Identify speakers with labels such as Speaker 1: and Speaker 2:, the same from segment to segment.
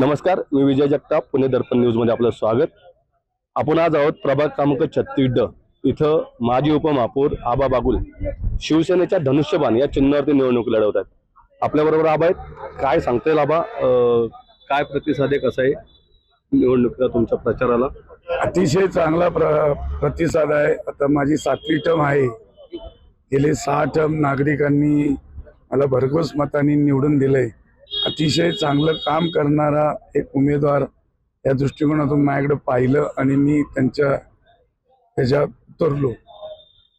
Speaker 1: नमस्कार, मी विजय जगताप, पुणे दर्पण न्यूज मध्ये आपलं स्वागत। आपण आज आहोत प्रभाग क्रमांक 36 इथं माजी उपमहापौर आबा बागुल शिवसेनेच्या धनुष्यबाण या चिन्हावरती निवडणूक लढवत आहेत। आपल्या बरोबर आबा आहेत। काय सांगता येईल आबा, काय प्रतिसाद आहे, कसा आहे निवडणुकीला तुमच्या प्रचाराला?
Speaker 2: अतिशय चांगला प्रतिसाद आहे। आता माझी 7वी टर्म आहे। गेले 6 टर्म नागरिकांनी मला भरघोस मतांनी निवडून दिले। अतिशय चांगलं काम करणारा एक उमेदवार या दृष्टिकोनातून माझ्याकडे पाहिलं आणि मी त्याच्यात उतरलो।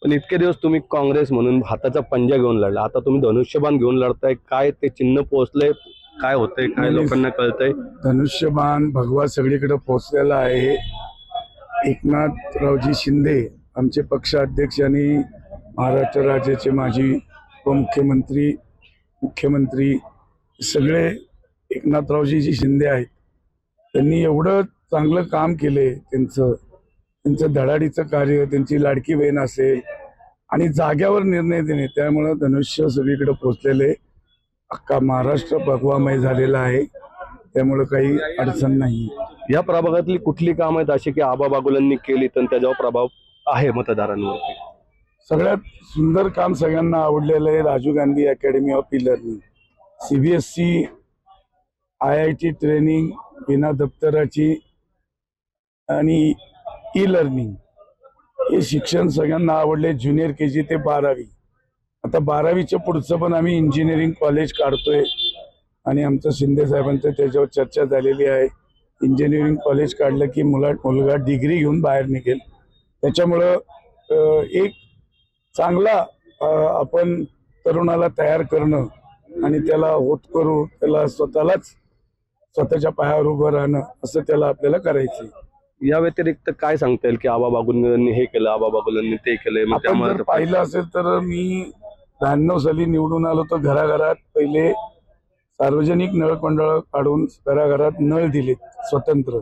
Speaker 1: पण इतके दिवस तुम्ही काँग्रेस म्हणून हाताचा पंजा घेऊन लढला, आता तुम्ही धनुष्यबाण घेऊन लढताय। काय ते चिन्ह पोहोचलंय, काय होतंय, काय लोकांना कळतंय?
Speaker 2: धनुष्यबाण भगवा सगळीकडे पोहोचलेला आहे। एकनाथरावजी शिंदे आमचे पक्षाध्यक्ष आणि महाराष्ट्र राज्याचे माजी उपमुख्यमंत्री, मुख्यमंत्री सगळे एकनाथरावजी शिंदे आहेत। त्यांनी एवढं चांगलं काम केले। त्यांचं धडाडीचं कार्य, त्यांची लाडकी बहीण असेल आणि जाग्यावर निर्णय देणे, त्यामुळे धनुष्य सगळीकडे पोहोचलेले, अख्खा महाराष्ट्र भगवामय झालेला आहे। त्यामुळे काही अडचण नाही।
Speaker 1: या प्रभागातली कुठली काम आहेत अशी की आबा बागुलांनी केली तर त्याच्यावर प्रभाव आहे मतदारांवरती?
Speaker 2: सगळ्यात सुंदर काम सगळ्यांना आवडलेलं आहे Rajiv Gandhi academy of e learning. CBSE IIT training बिना दप्तराची आणि ई लर्निंग हे शिक्षण सगळ्यांना आवडले। ज्युनियर KG ते 12वी, आता 12वीच्या पुढचं पण आम्ही इंजिनिअरिंग कॉलेज काढतोय आणि आमचं शिंदे साहेबांचं त्याच्यावर चर्चा झालेली आहे। इंजिनिअरिंग कॉलेज काढलं की मुलगा डिग्री घेऊन बाहेर निघेल। त्याच्यामुळं एक चांगला आपण तरुणाला तयार करणं आणि त्याला होतकरू, त्याला स्वतःच्या पायावर उभं राहणं, असं त्याला आपल्याला करायचं।
Speaker 1: या व्यतिरिक्त काय सांगता येईल की आबा बागुलांनी हे केलं, आबा बागुलांनी ते केलंय?
Speaker 2: आपण जर पाहिलं असेल तर मी 92 साली निवडून आलो तर घराघरात पहिले सार्वजनिक नळमंडळ काढून घराघरात नळ दिलेत स्वतंत्र।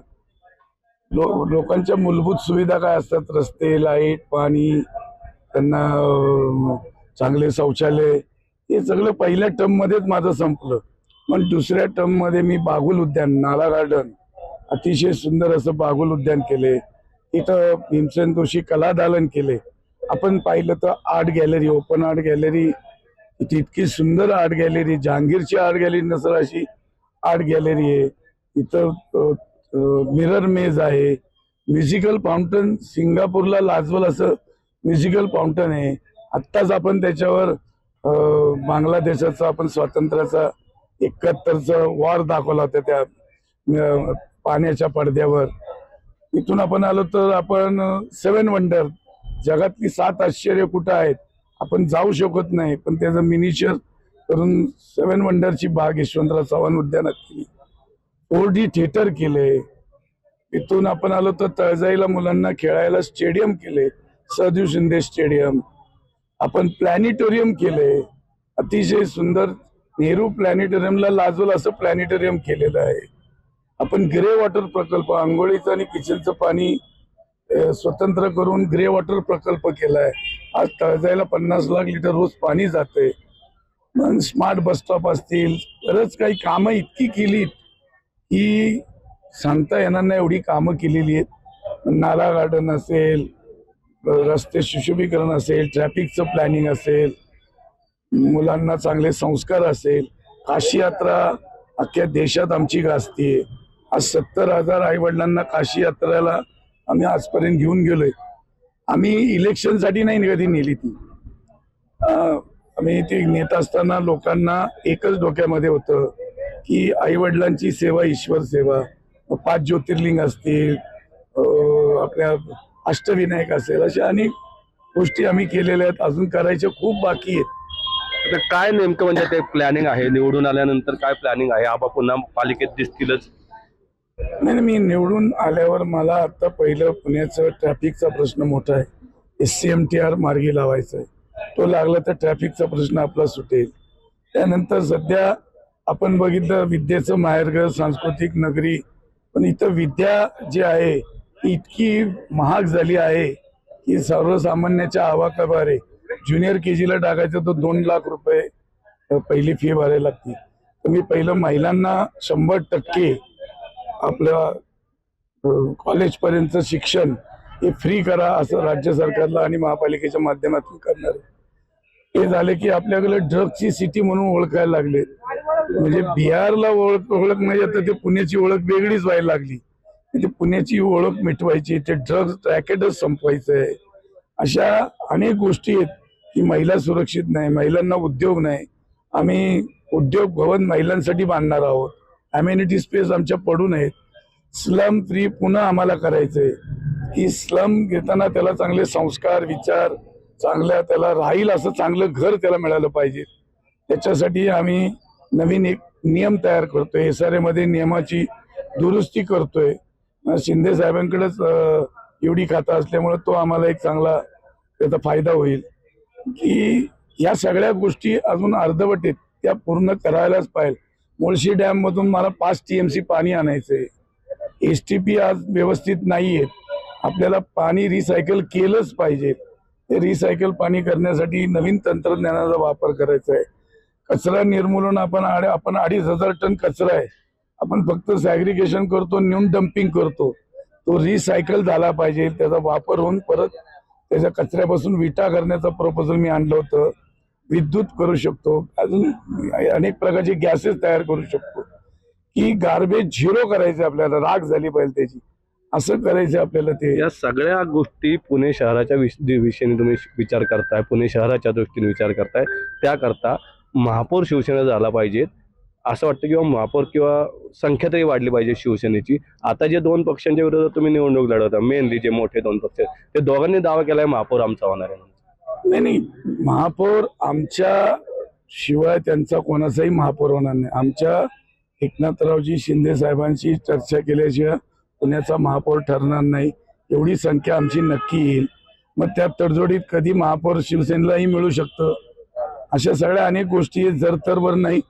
Speaker 2: लोकांच्या मूलभूत सुविधा काय असतात, रस्ते, लाईट, पाणी, त्यांना चांगले शौचालय, हे सगळं पहिल्या टर्म मध्येच माझं संपलं। पण दुसऱ्या टर्म मध्ये मी बागुल उद्यान, नाला गार्डन, अतिशय सुंदर असं बागुल उद्यान केले। तिथं भीमसेन जोशी कला दालन केले। आपण पाहिलं तर art gallery, open art gallery, इतकी सुंदर आर्ट गॅलरी, जहांगीरची आर्ट गॅलरी नसेल अशी आर्ट गॅलरी आहे। इथं मिरर मेज आहे, म्युझिकल फाउंटन, सिंगापूरला लाजवल असं म्युझिकल फाउंटन आहे। आत्ताच आपण त्याच्यावर बांगलादेशाचा आपण स्वातंत्र्याचा 71चा वॉर दाखवला होता त्या पाण्याच्या पडद्यावर। इथून आपण आलो तर आपण 7 वंडर, जगातली 7 आश्चर्य कुठं आहेत आपण जाऊ शकत नाही, पण त्याचं मिनिचर करून 7 वंडरची बाग यशवंतराव चव्हाण उद्यानात केली। 4D थिएटर केले। इथून आपण आलो तर तळजाईला मुलांना खेळायला स्टेडियम केले, सदू शिंदे स्टेडियम। आपण प्लॅनेटोरियम केले, अतिशय सुंदर नेहरू प्लॅनेटोरियमला लाजवल असं प्लॅनेटोरियम केलेलं आहे। आपण ग्रे वॉटर प्रकल्प, आंघोळीचं आणि किचनचं पाणी स्वतंत्र करून ग्रे वॉटर प्रकल्प केलाय। आज तळजाईला 50 लाख लिटर रोज पाणी जाते। मग स्मार्ट बस स्टॉप असतील, बरंच काही कामं इतकी केलीत की सांगता येणार नाही, एवढी कामं केलेली आहेत। नाला गार्डन असेल, रस्ते सुशोभीकरण असेल, ट्रॅफिकचं प्लॅनिंग असेल, मुलांना चांगले संस्कार असेल, काशी यात्रा अख्ख्या देशात आमची गाजतीये। आज 70,000 आई वडिलांना काशी यात्रेला आम्ही आजपर्यंत घेऊन गेलोय। आम्ही इलेक्शनसाठी नाही कधी नेली ती, आम्ही ती नेत असताना लोकांना एकच डोक्यामध्ये होतं की आई वडिलांची सेवा ईश्वर सेवा। 5 ज्योतिर्लिंग असतील, आपल्या अष्टविनायक असेल, अशा अनेक गोष्टी आम्ही केलेल्या आहेत, अजून करायच्या खूप बाकी आहेत।
Speaker 1: आता काय नेमकं म्हणजे ते प्लॅनिंग आहे, निवडून आल्यानंतर काय प्लॅनिंग आहे? आबा पुन्हा पालिकेत दिसतीलच?
Speaker 2: नाही, मी निवडून आल्यावर मला आता पहिलं पुण्याचं ट्रॅफिकचा प्रश्न मोठा आहे, SCMTR मार्गी लावायचा आहे। तो लागला तर ट्रॅफिकचा प्रश्न आपला सुटेल। त्यानंतर सध्या आपण बघितलं विद्येचं माहेरघर, सांस्कृतिक नगरी, पण इथं विद्या जी आहे ती इतकी महाग झाली आहे की सर्वसामान्याच्या आवाक्याबाहेर आहे। ज्युनियर KGला टाकायचं तर 2 लाख रुपये पहिली फी भरायला लागते। तर मी पहिलं महिलांना 100% आपल्या कॉलेजपर्यंतचं शिक्षण हे फ्री करा असं राज्य सरकारला आणि महापालिकेच्या माध्यमातून करणार आहे. हे झाले की आपल्याकडे ड्रग्सची सिटी म्हणून ओळखायला लागले. म्हणजे बिहारला ओळख नाही तर ते पुण्याची ओळख वेगळीच व्हायला लागली. ते पुण्याची ओळख मिटवायची, ते ड्रग्स रॅकेटच संपवायचं आहे. अशा अनेक गोष्टी आहेत की महिला सुरक्षित नाही, महिलांना उद्योग नाही. आम्ही उद्योग भवन महिलांसाठी बांधणार आहोत. अम्युनिटी स्पेस आमच्या पडून आहेत. स्लम फ्री पुन्हा आम्हाला करायचंय की स्लम घेताना त्याला चांगले संस्कार, विचार, चांगल्या त्याला राहील असं चांगलं घर त्याला मिळालं पाहिजे. त्याच्यासाठी आम्ही नवीन एक नियम तयार करतोय. SRA मध्ये नियमाची दुरुस्ती करतोय. शिंदे साहेबांकडेच एवढी खातं असल्यामुळे तो आम्हाला एक चांगला त्याचा फायदा होईल की या सगळ्या गोष्टी अजून अर्धवट आहेत, त्या पूर्ण करायलाच पाहिजे. मुळशी डॅम मधून मला 5 TMC पाणी आणायचंय. STP आज व्यवस्थित नाही आहेत. आपल्याला पाणी रिसायकल केलंच पाहिजे. ते रिसायकल पाणी करण्यासाठी नवीन तंत्रज्ञानाचा वापर करायचा आहे. कचरा निर्मूलन आपण 2,500 टन कचरा आहे, आपण फक्त सॅग्रिगेशन करतो, नेऊन डम्पिंग करतो. तो रिसायकल झाला पाहिजे. त्याचा वापर होऊन परत त्याच्या कचऱ्यापासून विटा करण्याचा प्रपोजल मी आणलं होतं. विद्युत करू शकतो, अजून अनेक प्रकारचे गॅसेस तयार करू शकतो की गार्बेज झिरो करायचे, आपल्याला राख झाली पाहिजे त्याची, असं करायचं आपल्याला. ते
Speaker 1: या सगळ्या गोष्टी पुणे शहराच्या विषयी तुम्ही विचार करताय, पुणे शहराच्या दृष्टीने विचार करताय. त्याकरता महापौर शिवसेना झाला पाहिजेत असं वाटतं, किंवा महापौर किंवा संख्या तरी वाढली पाहिजे शिवसेनेची. आता जे 2 पक्षांच्या विरोधात तुम्ही निवडणूक लढवता, मेनली जे मोठे 2 पक्ष, ते दोघांनी दावा केलाय महापौर आमचा होणार आहे.
Speaker 2: नाही, महापौर आमच्या शिवाय त्यांचा कोणाचाही महापौर होणार नाही. आमच्या एकनाथरावजी शिंदे साहेबांशी चर्चा केल्याशिवाय पुण्याचा महापौर ठरणार नाही. एवढी संख्या आमची नक्की येईल. मग त्या तडजोडीत कधी महापौर शिवसेनेलाही मिळू शकतं. अशा सगळ्या अनेक गोष्टी जर तरवर नाही,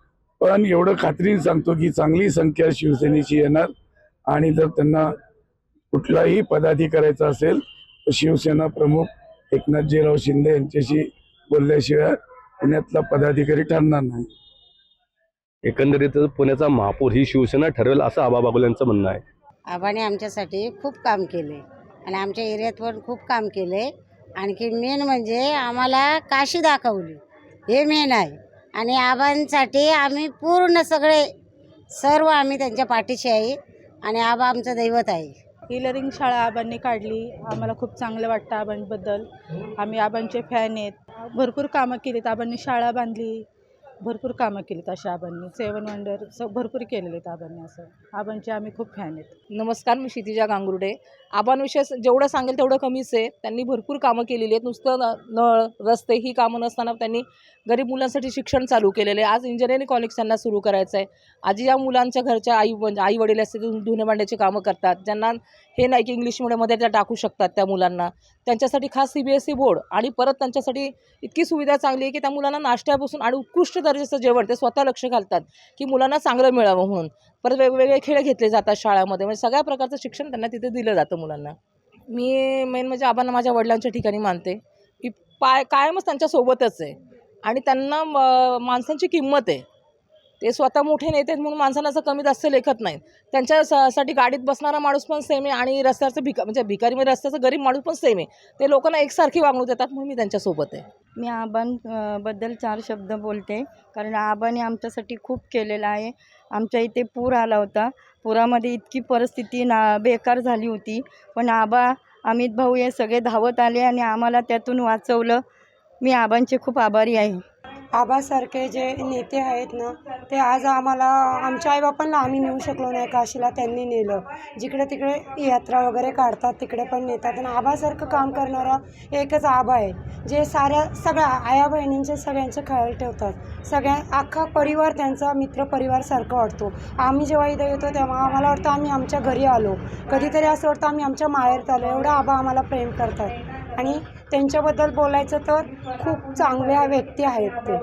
Speaker 2: पण एवढं खात्रीने सांगतो की चांगली संख्या शिवसेनेची येणार. आणि जर त्यांना कुठलाही पदाधिकाऱ्याचा असेल तर शिवसेना प्रमुख एकनाथजीराव शिंदे यांच्याशी बोलल्याशिवाय पुण्यातला पदाधिकारी ठरणार नाही.
Speaker 1: एकंदरीत पुण्याचा महापौर ही शिवसेना ठरवेल असं आबा बागुल यांचं म्हणणं आहे.
Speaker 3: आबाने आमच्यासाठी खूप काम केले आणि आमच्या एरियात पण खूप काम केले. आणखी मेन म्हणजे आम्हाला काशी दाखवली, हे मेन आहे. आणि आबांसाठी आम्ही पूर्ण सर्व आम्ही त्यांच्या पाठीशी आहे आणि आबा आमचं दैवत आहे.
Speaker 4: टेलरिंग शाळा आबांनी काढली, आम्हाला खूप चांगलं वाटतं आबांबद्दल. आम्ही आबांचे फॅन आहेत. भरपूर कामं केलीत आबांनी, शाळा बांधली, भरपूर कामं केलीत अशा आबांनी. 7 वंडर भरपूर केलेले आहेत आबांनी. असं आबांचे आम्ही खूप फॅन आहेत.
Speaker 5: नमस्कार, मी क्षितिजा गांगुर्डे. आबांविषयी जेवढं सांगेल तेवढं कमीच आहे. त्यांनी भरपूर कामं केलेली आहेत. नुसतं नळ रस्ते ही कामं नसताना त्यांनी गरीब मुलांसाठी शिक्षण चालू केलेलं आहे. आज इंजिनिअरिंग कॉलेज त्यांना सुरू करायचं आहे. आजी या मुलांच्या घरच्या आई वडील असते धुणे भांड्याची कामं करतात, ज्यांना हे नाही की इंग्लिश मिडियममध्ये त्या टाकू शकतात त्या मुलांना. त्यांच्यासाठी खास CBSE बोर्ड आणि परत त्यांच्यासाठी इतकी सुविधा चांगली आहे की त्या मुलांना नाश्त्यापासून आणि उत्कृष्ट दर्जाचं जेवण ते स्वतः लक्ष घालतात की मुलांना चांगलं मिळावं म्हणून. परत वेगवेगळे खेळ घेतले जातात शाळामध्ये, म्हणजे सगळ्या प्रकारचं शिक्षण त्यांना तिथे दिलं जातं मुलांना. मी मेन म्हणजे आबांना माझ्या वडिलांच्या ठिकाणी मानते की कायमच त्यांच्यासोबतच आहे आणि त्यांना माणसांची किंमत आहे. ते स्वतः मोठे नेते आहेत म्हणून माणसांना असं कमी जास्त लेखत नाहीत. त्यांच्यासाठी गाडीत बसणारा माणूस पण सेम आहे आणि रस्त्याचं म्हणजे भिकारी म्हणजे रस्त्याचा गरीब माणूस पण सेम आहे. ते लोकांना एकसारखी वागणूक देतात म्हणून मी त्यांच्यासोबत आहे.
Speaker 6: मी आबांबद्दल 4 शब्द बोलते, कारण आबाने आमच्यासाठी खूप केलेलं आहे. आमच्या इथे पूर आला होता. पुरामध्ये इतकी परिस्थिती बेकार झाली होती, पण आबा, अमित भाऊ हे सगळे धावत आले आणि आम्हाला त्यातून वाचवलं. मी आबांचे खूप आभारी आहे.
Speaker 7: आबासारखे जे नेते आहेत ना, ते आज आम्हाला, आमच्या आईबापांना आम्ही नेऊ शकलो नाही काशीला, त्यांनी नेलं. जिकडे तिकडे यात्रा वगैरे काढतात तिकडे पण नेतात. आणि आबासारखं काम करणारा एकच आबा आहे, जे सगळ्या आया बहिणींचे सगळ्यांचे ख्याल ठेवतात. अख्खा परिवार त्यांचा मित्रपरिवारसारखं वाटतो. आम्ही जेव्हा इथं येतो तेव्हा आम्हाला वाटतं आम्ही आमच्या घरी आलो, कधीतरी असं वाटतं आम्ही आमच्या माहेरात आलो. एवढं आबा आम्हाला प्रेम करतात आणि त्यांच्याबद्दल बोलायचं तर खूप चांगल्या व्यक्ती आहेत ते.